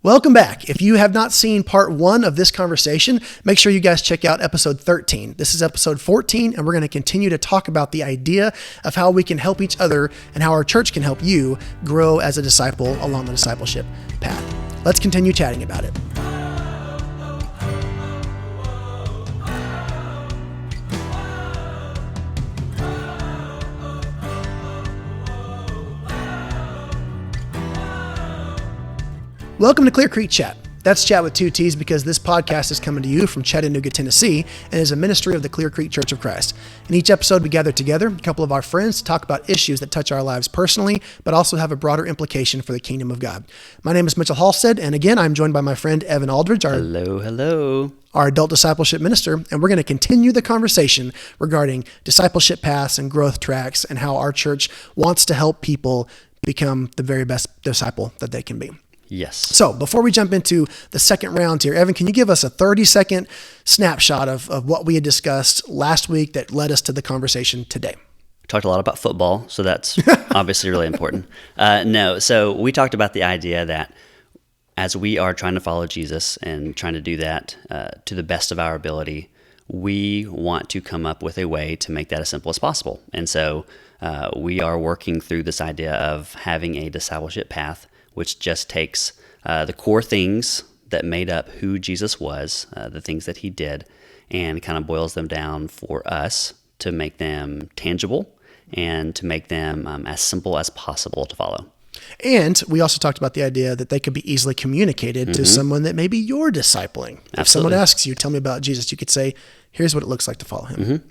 Welcome back. If you have not seen part 1 of this conversation, make sure you guys check out episode 13. This is episode 14, and we're going to continue to talk about the idea of how we can help each other and how our church can help you grow as a disciple along the discipleship path. Let's continue chatting about it. Welcome to Clear Creek Chat. That's Chat with 2 T's because this podcast is coming to you from Chattanooga, Tennessee, and is a ministry of the Clear Creek Church of Christ. In each episode, we gather together, a couple of our friends, to talk about issues that touch our lives personally, but also have a broader implication for the kingdom of God. My name is Mitchell Halstead, and again, I'm joined by my friend Evan Aldridge, our adult discipleship minister, and we're going to continue the conversation regarding discipleship paths and growth tracks and how our church wants to help people become the very best disciple that they can be. Yes. So before we jump into the second round here, Evan, can you give us a 30-second snapshot of what we had discussed last week that led us to the conversation today? We talked a lot about football, so that's obviously really important. So we talked about the idea that as we are trying to follow Jesus and trying to do that to the best of our ability, we want to come up with a way to make that as simple as possible. And so we are working through this idea of having a discipleship path, which just takes the core things that made up who Jesus was, the things that he did, and kind of boils them down for us to make them tangible and to make them as simple as possible to follow. And we also talked about the idea that they could be easily communicated to someone that maybe you're discipling. Absolutely. If someone asks you, tell me about Jesus, you could say, here's what it looks like to follow him.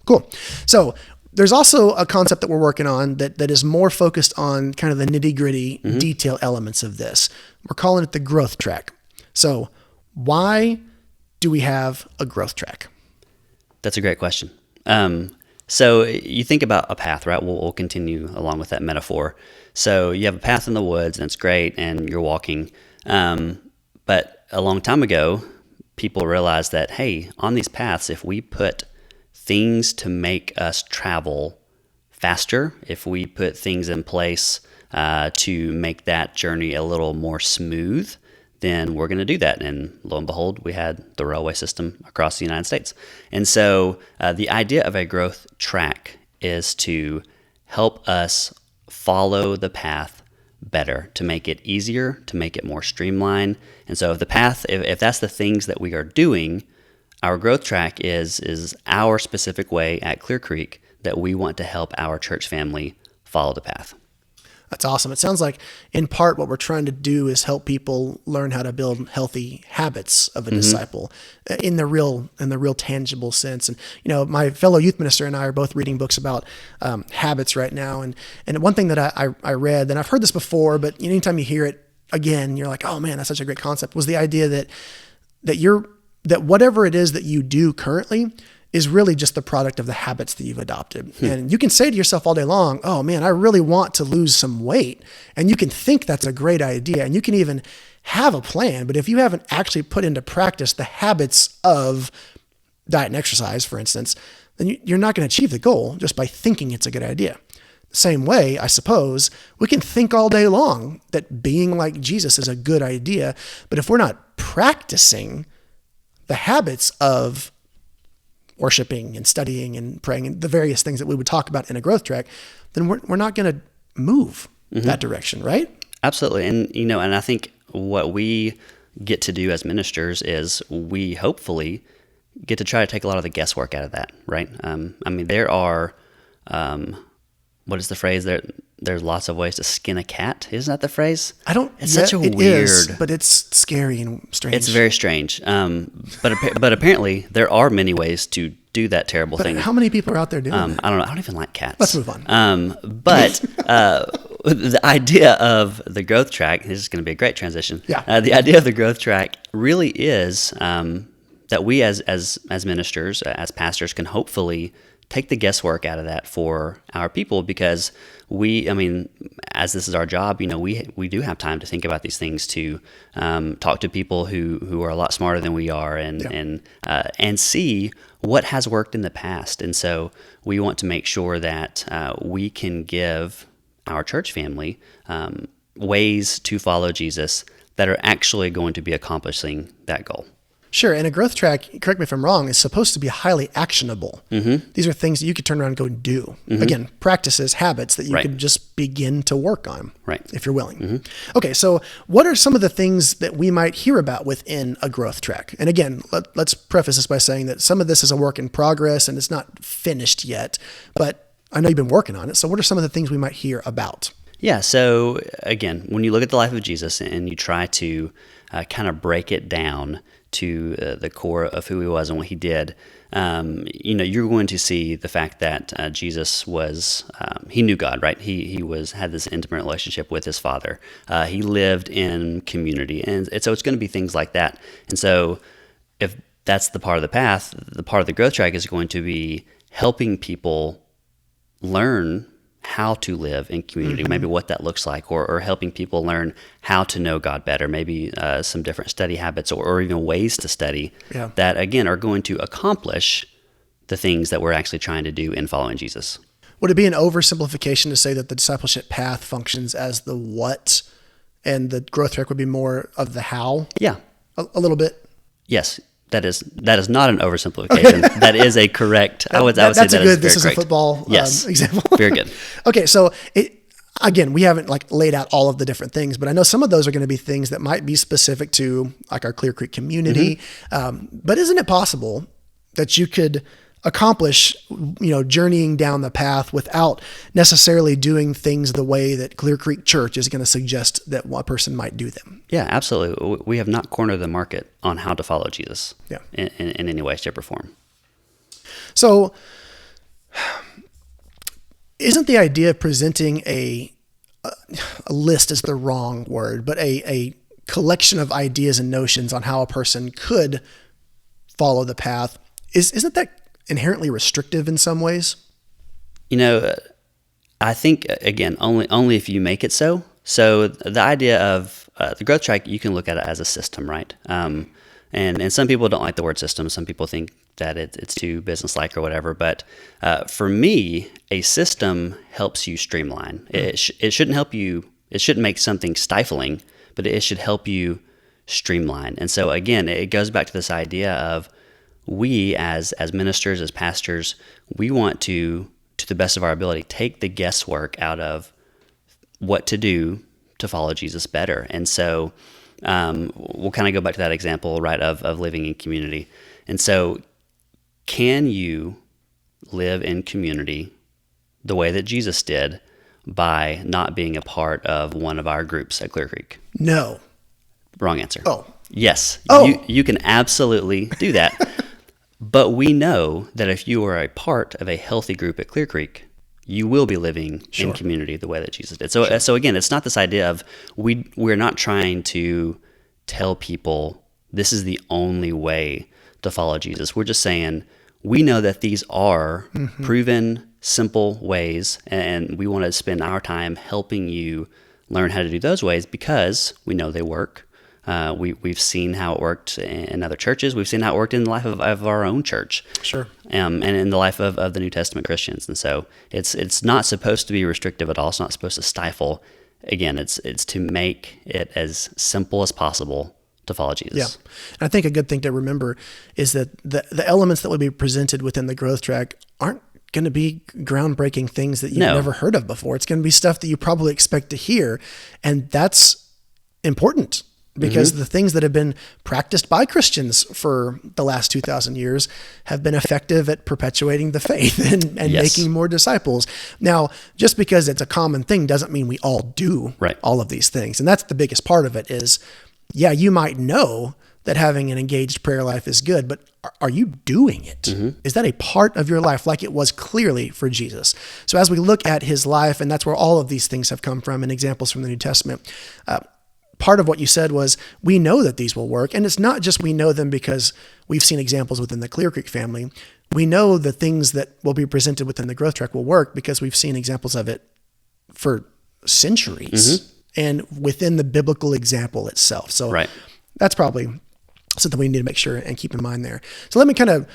Cool. So there's also a concept that we're working on that is more focused on kind of the nitty-gritty detail elements of this. We're calling it the growth track. So why do we have a growth track? That's a great question. So you think about a path, right? We'll continue along with that metaphor. So you have a path in the woods, and it's great, and you're walking. But a long time ago, people realized that, hey, on these paths, if we put things to make us travel faster, if we put things in place to make that journey a little more smooth, then we're going to do that. And lo and behold, we had the railway system across the United States. And so the idea of a growth track is to help us follow the path better, to make it easier, to make it more streamlined. And so if the path, if that's the things that we are doing, our growth track is our specific way at Clear Creek that we want to help our church family follow the path. That's awesome. It sounds like in part what we're trying to do is help people learn how to build healthy habits of a disciple in the real tangible sense. And my fellow youth minister and I are both reading books about habits right now. And one thing that I read, and I've heard this before, but anytime you hear it again, you're like, oh man, that's such a great concept, was the idea that whatever it is that you do currently is really just the product of the habits that you've adopted. And you can say to yourself all day long, oh man, I really want to lose some weight. And you can think that's a great idea. And you can even have a plan. But if you haven't actually put into practice the habits of diet and exercise, for instance, then you're not going to achieve the goal just by thinking it's a good idea. The same way, I suppose, we can think all day long that being like Jesus is a good idea. But if we're not practicing the habits of worshiping and studying and praying and the various things that we would talk about in a growth track, then we're not going to move that direction, right? Absolutely. And I think what we get to do as ministers is we hopefully get to try to take a lot of the guesswork out of that, right? There are, what is the phrase there? There's lots of ways to skin a cat. Isn't that the phrase? It's such a weird. Is, but it's scary and strange. It's very strange. But apparently there are many ways to do that terrible thing. How many people are out there doing that? I don't know. I don't even like cats. Let's move on. But the idea of the growth track, this is going to be a great transition. Yeah. The idea of the growth track really is that we as ministers, as pastors, can hopefully take the guesswork out of that for our people, because as this is our job, we do have time to think about these things, to talk to people who are a lot smarter than we are, and see what has worked in the past. And so we want to make sure that we can give our church family ways to follow Jesus that are actually going to be accomplishing that goal. Sure. And a growth track, correct me if I'm wrong, is supposed to be highly actionable. These are things that you could turn around and go and do. Again, practices, habits that you could just begin to work on if you're willing. Okay. So what are some of the things that we might hear about within a growth track? And again, let's preface this by saying that some of this is a work in progress and it's not finished yet, but I know you've been working on it. So what are some of the things we might hear about? Yeah. So again, when you look at the life of Jesus and you try to kind of break it down to the core of who he was and what he did, you're going to see the fact that Jesus was, he knew God, right? He had this intimate relationship with his Father. He lived in community. And so it's going to be things like that. And so if that's the part of the path, the part of the growth track is going to be helping people learn how to live in community, maybe what that looks like, or helping people learn how to know God better, maybe some different study habits or even ways to study that, again, are going to accomplish the things that we're actually trying to do in following Jesus. Would it be an oversimplification to say that the discipleship path functions as the what and the growth track would be more of the how? Yeah. A little bit? Yes. That is not an oversimplification. That is a correct. I would say that is very This is correct. A football example. Very good. Okay, so again, we haven't laid out all of the different things, but I know some of those are going to be things that might be specific to like our Clear Creek community. But isn't it possible that you could accomplish, journeying down the path without necessarily doing things the way that Clear Creek Church is going to suggest that one person might do them? Yeah, absolutely. We have not cornered the market on how to follow Jesus in any way, shape, or form. So isn't the idea of presenting a list is the wrong word, but a collection of ideas and notions on how a person could follow the path, isn't that inherently restrictive in some ways? I think, again, only if you make it so. So the idea of the growth track, you can look at it as a system, right? And some people don't like the word system. Some people think that it's too business-like or whatever. But for me, a system helps you streamline. It shouldn't help you. It shouldn't make something stifling, but it should help you streamline. And so again, it goes back to this idea of we as ministers, as pastors, we want to the best of our ability, take the guesswork out of what to do to follow Jesus better. And so we'll kind of go back to that example, right, of living in community. And so can you live in community the way that Jesus did by not being a part of one of our groups at Clear Creek? No. Wrong answer. Oh. Yes. Oh. You can absolutely do that. But we know that if you are a part of a healthy group at Clear Creek, you will be living in community the way that Jesus did. So again, it's not this idea of we're not trying to tell people this is the only way to follow Jesus. We're just saying we know that these are proven, simple ways, and we want to spend our time helping you learn how to do those ways because we know they work. We've seen how it worked in other churches. We've seen how it worked in the life of our own church. Sure. And in the life of the New Testament Christians. And so it's not supposed to be restrictive at all. It's not supposed to stifle. Again, it's to make it as simple as possible to follow Jesus. Yeah. And I think a good thing to remember is that the elements that would be presented within the growth track aren't going to be groundbreaking things that you've never heard of before. It's going to be stuff that you probably expect to hear. And that's important. Because the things that have been practiced by Christians for the last 2,000 years have been effective at perpetuating the faith and making more disciples. Now, just because it's a common thing doesn't mean we all do all of these things. And that's the biggest part of it is, you might know that having an engaged prayer life is good, but are you doing it? Is that a part of your life like it was clearly for Jesus? So as we look at his life, and that's where all of these things have come from and examples from the New Testament, part of what you said was we know that these will work. And it's not just we know them because we've seen examples within the Clear Creek family. We know the things that will be presented within the growth track will work because we've seen examples of it for centuries and within the biblical example itself. So that's probably something we need to make sure and keep in mind there. So let me kind of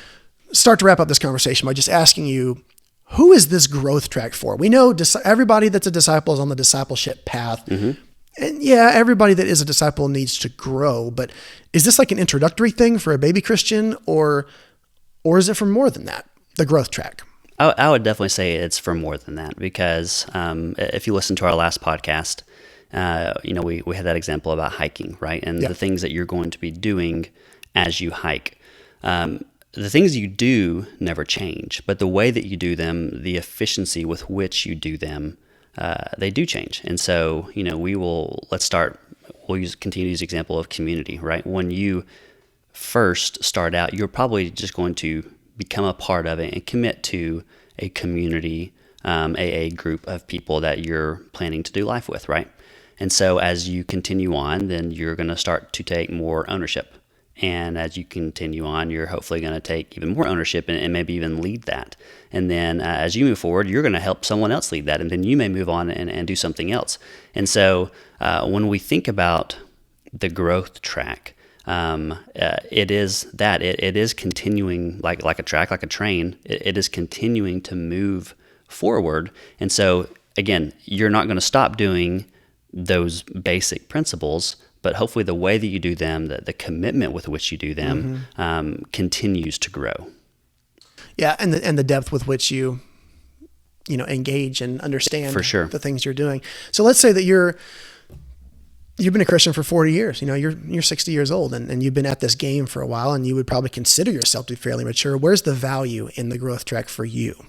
start to wrap up this conversation by just asking you, who is this growth track for? We know everybody that's a disciple is on the discipleship path. And yeah, everybody that is a disciple needs to grow, but is this like an introductory thing for a baby Christian, or is it for more than that, the growth track? I would definitely say it's for more than that, because if you listen to our last podcast, we had that example about hiking, right? And the things that you're going to be doing as you hike. The things you do never change, but the way that you do them, the efficiency with which you do them, they do change. And so, we'll continue to use the example of community, right? When you first start out, you're probably just going to become a part of it and commit to a community, a group of people that you're planning to do life with, right? And so as you continue on, then you're going to start to take more ownership. And as you continue on, you're hopefully going to take even more ownership and maybe even lead that. And then as you move forward, you're going to help someone else lead that. And then you may move on and do something else. And so when we think about the growth track, it is continuing like a track, like a train. It is continuing to move forward. And so again, you're not going to stop doing those basic principles, but hopefully the way that you do them, the commitment with which you do them, continues to grow. Yeah, and the depth with which you engage and understand For sure. the things you're doing. So let's say that you've been a Christian for 40 years. You're 60 years old, and you've been at this game for a while, and you would probably consider yourself to be fairly mature. Where's the value in the growth track for you?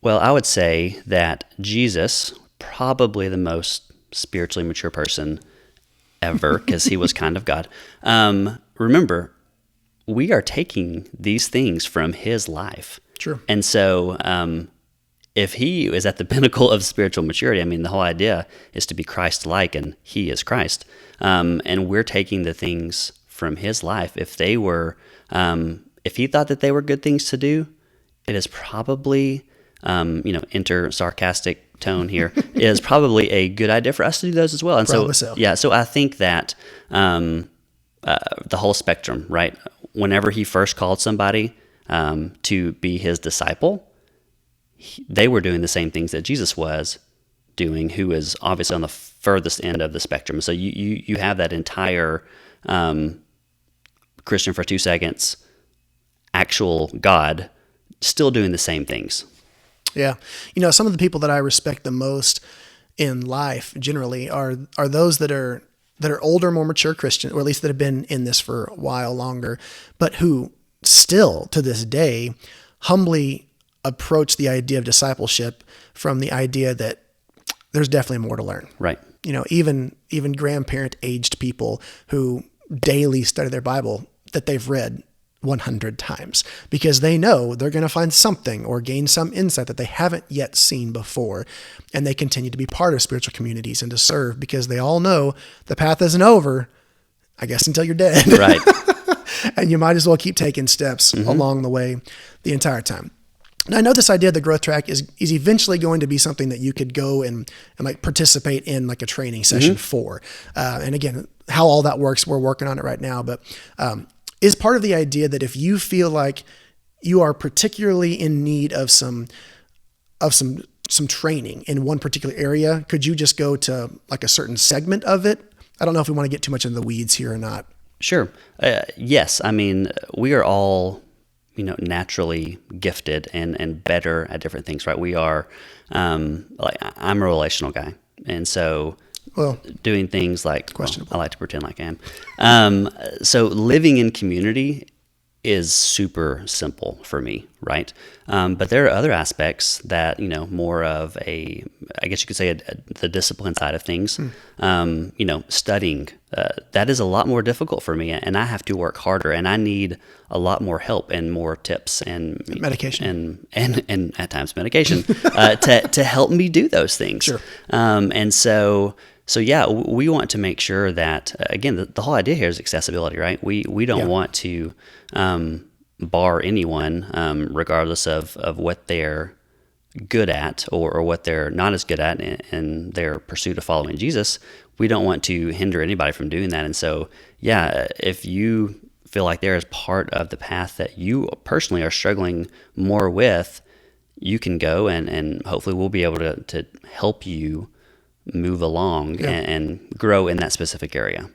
Well, I would say that Jesus, probably the most spiritually mature person ever, because he was kind of God. Remember, we are taking these things from his life. True. And so if he is at the pinnacle of spiritual maturity, the whole idea is to be Christ-like, and he is Christ. And we're taking the things from his life. If they were, if he thought that they were good things to do, it is probably, enter sarcastic tone here, is probably a good idea for us to do those as well. And so I think that the whole spectrum, right? Whenever he first called somebody to be his disciple, they were doing the same things that Jesus was doing, who is obviously on the furthest end of the spectrum. So you have that entire Christian for 2 seconds, actual God, still doing the same things. Yeah. Some of the people that I respect the most in life generally are those that are older, more mature Christians, or at least that have been in this for a while longer, but who still to this day humbly approach the idea of discipleship from the idea that there's definitely more to learn. Right. Even grandparent aged people who daily study their Bible that they've read 100 times, because they know they're going to find something or gain some insight that they haven't yet seen before. And they continue to be part of spiritual communities and to serve, because they all know the path isn't over, I guess, until you're dead. Right. And you might as well keep taking steps along the way the entire time. Now, I know this idea of the growth track is eventually going to be something that you could go and like participate in like a training session for. And again, how all that works, we're working on it right now. But is part of the idea that if you feel like you are particularly in need of some training in one particular area, could you just go to like a certain segment of it? I don't know if we want to get too much into the weeds here or not. Sure. Yes. We are all, naturally gifted and better at different things, right? We are, I'm a relational guy. And so doing things like, I like to pretend like I am. So living in community is super simple for me, right? But there are other aspects that, more of I guess you could say the discipline side of things, studying, that is a lot more difficult for me, and I have to work harder, and I need a lot more help and more tips and medication and at times medication to help me do those things. Sure. And so yeah, we want to make sure that, again, the whole idea here is accessibility, right? We don't want to bar anyone, regardless of what they're good at or what they're not as good at in their pursuit of following Jesus. We don't want to hinder anybody from doing that. And so, yeah, if you feel like there is part of the path that you personally are struggling more with, you can go and hopefully we'll be able to help you move along and grow in that specific area.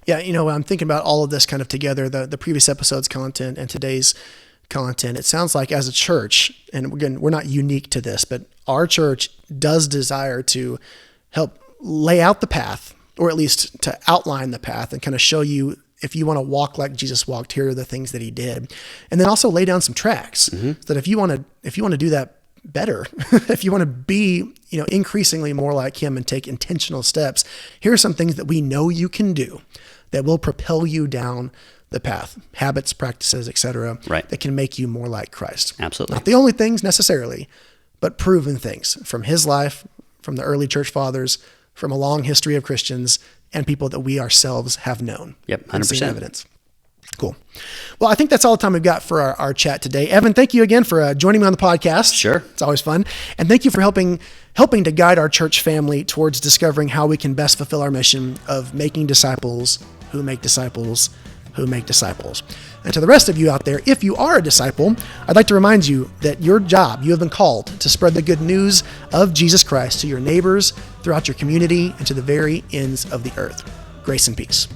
Yeah, I'm thinking about all of this kind of together, the previous episode's content and today's content. It sounds like as a church, and again, we're not unique to this, but our church does desire to help lay out the path, or at least to outline the path and kind of show you, if you want to walk like Jesus walked, here are the things that he did. And then also lay down some tracks so that if you want to do that better, if you want to be, increasingly more like him and take intentional steps, here are some things that we know you can do that will propel you down the path, habits, practices, etc., that can make you more like Christ. Absolutely. Not the only things necessarily, but proven things from his life, from the early church fathers, from a long history of Christians and people that we ourselves have known. Yep, 100%. And seen evidence. Cool. Well, I think that's all the time we've got for our chat today. Evan, thank you again for joining me on the podcast. Sure. It's always fun. And thank you for helping to guide our church family towards discovering how we can best fulfill our mission of making disciples who make disciples who make disciples. And to the rest of you out there, if you are a disciple, I'd like to remind you that your job, you have been called to spread the good news of Jesus Christ to your neighbors, throughout your community, and to the very ends of the earth. Grace and peace.